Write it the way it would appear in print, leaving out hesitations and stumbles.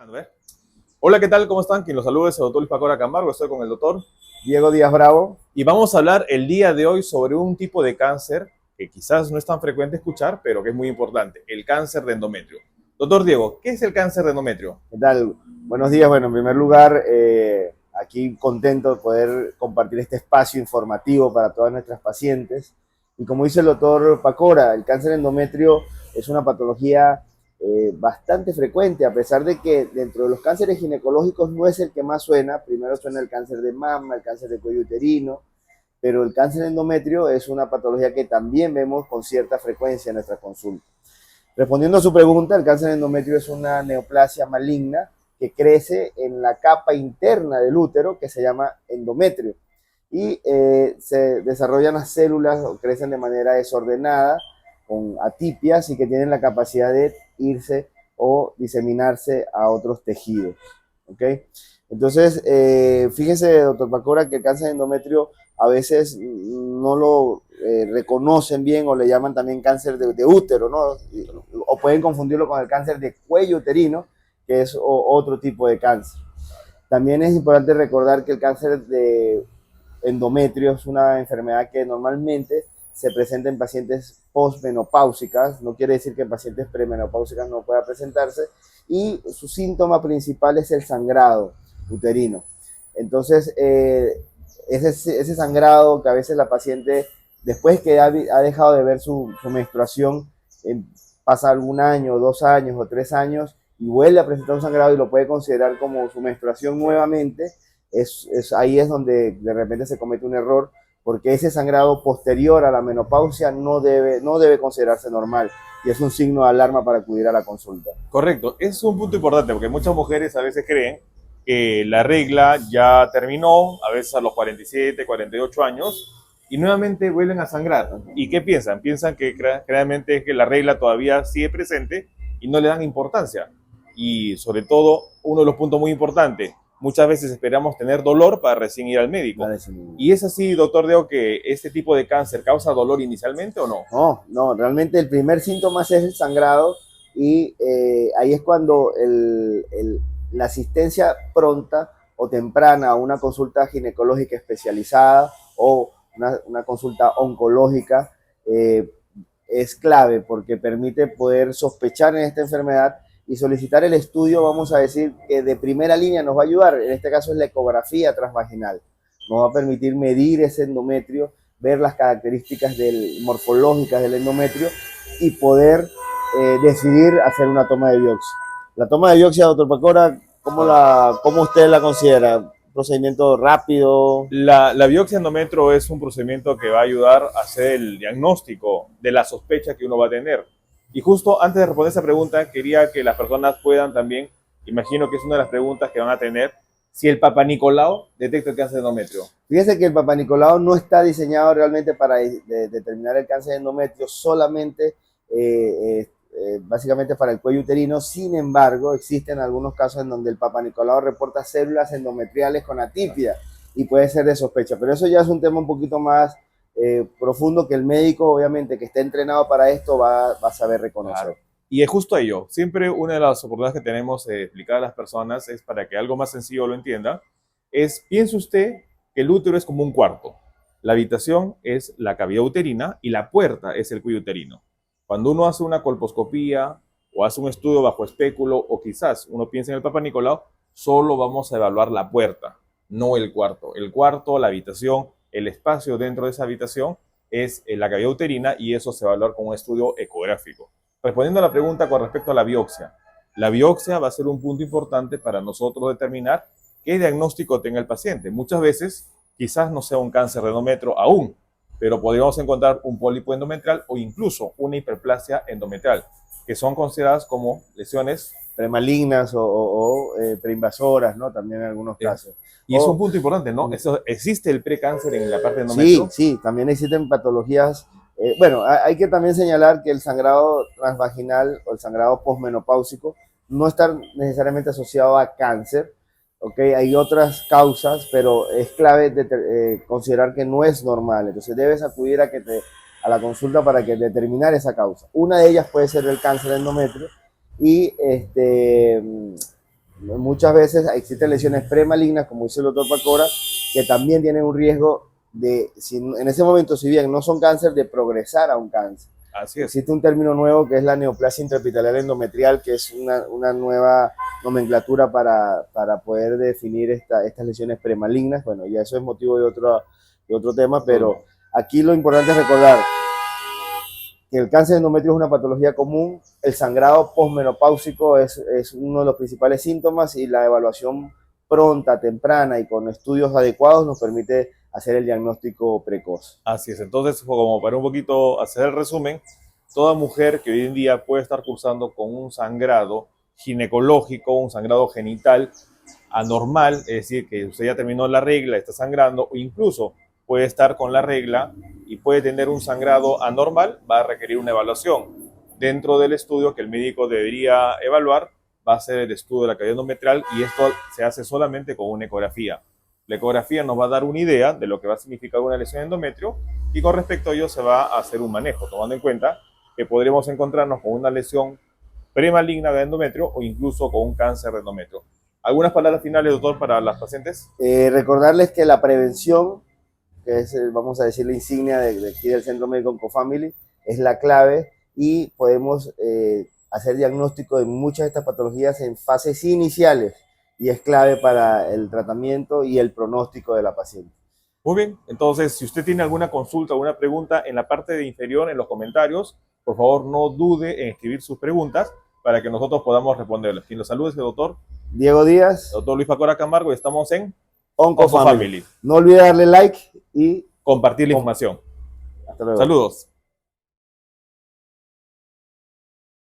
A ver. Hola, ¿qué tal? ¿Cómo están? Quien los saluda es el doctor Luis Pacora Camargo. Estoy con el doctor Diego Díaz Bravo. y vamos a hablar el día de hoy sobre un tipo de cáncer que quizás no es tan frecuente escuchar, pero que es muy importante, el cáncer de endometrio. Doctor Diego, ¿qué es el cáncer de endometrio? ¿Qué tal? Buenos días. Bueno, en primer lugar, aquí contento de poder compartir este espacio informativo para todas nuestras pacientes. Y como dice el doctor Pacora, el cáncer endometrio es una patología bastante frecuente, a pesar de que dentro de los cánceres ginecológicos no es el que más suena. Primero suena el cáncer de mama, el cáncer de cuello uterino, pero el cáncer endometrio es una patología que también vemos con cierta frecuencia en nuestra consulta. Respondiendo a su pregunta, el cáncer endometrio es una neoplasia maligna que crece en la capa interna del útero que se llama endometrio y se desarrollan las células o crecen de manera desordenada con atipias y que tienen la capacidad de irse o diseminarse a otros tejidos. ¿Ok? Entonces, fíjese, doctor Pacora, que el cáncer endometrio a veces no lo reconocen bien o le llaman también cáncer de útero, ¿no? O pueden confundirlo con el cáncer de cuello uterino, que es otro tipo de cáncer. También es importante recordar que el cáncer de endometrio es una enfermedad que normalmente se presenta en pacientes postmenopáusicas, no quiere decir que en pacientes premenopáusicas no pueda presentarse, y su síntoma principal es el sangrado uterino. Entonces, ese sangrado que a veces la paciente, después que ha dejado de ver su menstruación, pasa algún año, 2 años o 3 años, y vuelve a presentar un sangrado y lo puede considerar como su menstruación nuevamente, ahí es donde de repente se comete un error, porque ese sangrado posterior a la menopausia no debe considerarse normal y es un signo de alarma para acudir a la consulta. Correcto, es un punto importante porque muchas mujeres a veces creen que la regla ya terminó, a veces a los 47, 48 años, y nuevamente vuelven a sangrar. ¿Y qué piensan? Piensan que realmente que la regla todavía sigue presente y no le dan importancia. Y sobre todo, uno de los puntos muy importantes, muchas veces esperamos tener dolor para recién ir al médico. ¿Y es así, doctor Deo, que este tipo de cáncer causa dolor inicialmente o no? No, no, realmente el primer síntoma es el sangrado y ahí es cuando la asistencia pronta o temprana a una consulta ginecológica especializada o una consulta oncológica eh, es clave porque permite poder sospechar en esta enfermedad y solicitar el estudio, vamos a decir, que de primera línea nos va a ayudar. En este caso es la ecografía transvaginal. Nos va a permitir medir ese endometrio, ver las características morfológicas del endometrio y poder decidir hacer una toma de biopsia. La toma de biopsia, doctor Pacora, ¿cómo usted la considera? ¿Un procedimiento rápido? La biopsia endometrio es un procedimiento que va a ayudar a hacer el diagnóstico de la sospecha que uno va a tener. Y justo antes de responder esa pregunta, quería que las personas puedan también, imagino que es una de las preguntas que van a tener, si el Papa Nicolau detecta el cáncer de endometrio. Fíjese que el Papa Nicolau no está diseñado realmente para determinar el cáncer de endometrio, solamente básicamente para el cuello uterino. Sin embargo, existen algunos casos en donde el Papa Nicolau reporta células endometriales con atipia y puede ser de sospecha, pero eso ya es un tema un poquito más profundo que el médico, obviamente, que esté entrenado para esto, va a saber reconocer. Claro. Y es justo ello. Siempre una de las oportunidades que tenemos de explicar a las personas es para que algo más sencillo lo entienda. Piense usted que el útero es como un cuarto. La habitación es la cavidad uterina y la puerta es el cuello uterino. Cuando uno hace una colposcopía o hace un estudio bajo espéculo o quizás uno piensa en el Papa Nicolau, solo vamos a evaluar la puerta, no el cuarto. El cuarto, la habitación, el espacio dentro de esa habitación es la cavidad uterina y eso se va a evaluar con un estudio ecográfico. Respondiendo a la pregunta con respecto a la biopsia va a ser un punto importante para nosotros determinar qué diagnóstico tenga el paciente. Muchas veces quizás no sea un cáncer de endometrio aún, pero podríamos encontrar un pólipo endometrial o incluso una hiperplasia endometrial, que son consideradas como lesiones premalignas o preinvasoras, ¿no? También en algunos casos. Y es un punto importante, ¿no? ¿Existe el precáncer en la parte de Sí, endometrio? sí, también existen patologías. Bueno, hay que también señalar que el sangrado transvaginal o el sangrado posmenopáusico no está necesariamente asociado a cáncer, ¿ok? Hay otras causas, pero es clave considerar que no es normal. Entonces debes acudir a la consulta para que determinar esa causa. Una de ellas puede ser el cáncer de endometrio y Muchas veces existen lesiones premalignas, como dice el doctor Pacora, que también tienen un riesgo de, en ese momento, si bien no son cáncer, de progresar a un cáncer. Así es. Existe un término nuevo que es la neoplasia intraepitelial endometrial, que es una nueva nomenclatura para poder definir estas lesiones premalignas. Bueno, ya eso es motivo de otro tema, pero aquí lo importante es recordar que el cáncer de endometrio es una patología común, el sangrado posmenopáusico es uno de los principales síntomas y la evaluación pronta, temprana y con estudios adecuados nos permite hacer el diagnóstico precoz. Así es, entonces como para un poquito hacer el resumen, toda mujer que hoy en día puede estar cursando con un sangrado ginecológico, un sangrado genital anormal, es decir, que usted ya terminó la regla, está sangrando, o incluso puede estar con la regla y puede tener un sangrado anormal, va a requerir una evaluación. Dentro del estudio que el médico debería evaluar, va a ser el estudio de la cavidad endometrial y esto se hace solamente con una ecografía. La ecografía nos va a dar una idea de lo que va a significar una lesión de endometrio y con respecto a ello se va a hacer un manejo, tomando en cuenta que podremos encontrarnos con una lesión premaligna de endometrio o incluso con un cáncer de endometrio. ¿Algunas palabras finales, doctor, para las pacientes? Recordarles que la prevención, que es, vamos a decir, la insignia de aquí del Centro Médico Oncofamily, es la clave y podemos hacer diagnóstico de muchas de estas patologías en fases iniciales y es clave para el tratamiento y el pronóstico de la paciente. Muy bien, entonces si usted tiene alguna consulta, alguna pregunta en la parte de inferior, en los comentarios, por favor no dude en escribir sus preguntas para que nosotros podamos responderles. Quien los saluda es el doctor Diego Díaz, doctor Luis Pacora Camargo y estamos en Oncofamily. No olvide darle like y compartir la información. Hasta luego. Saludos.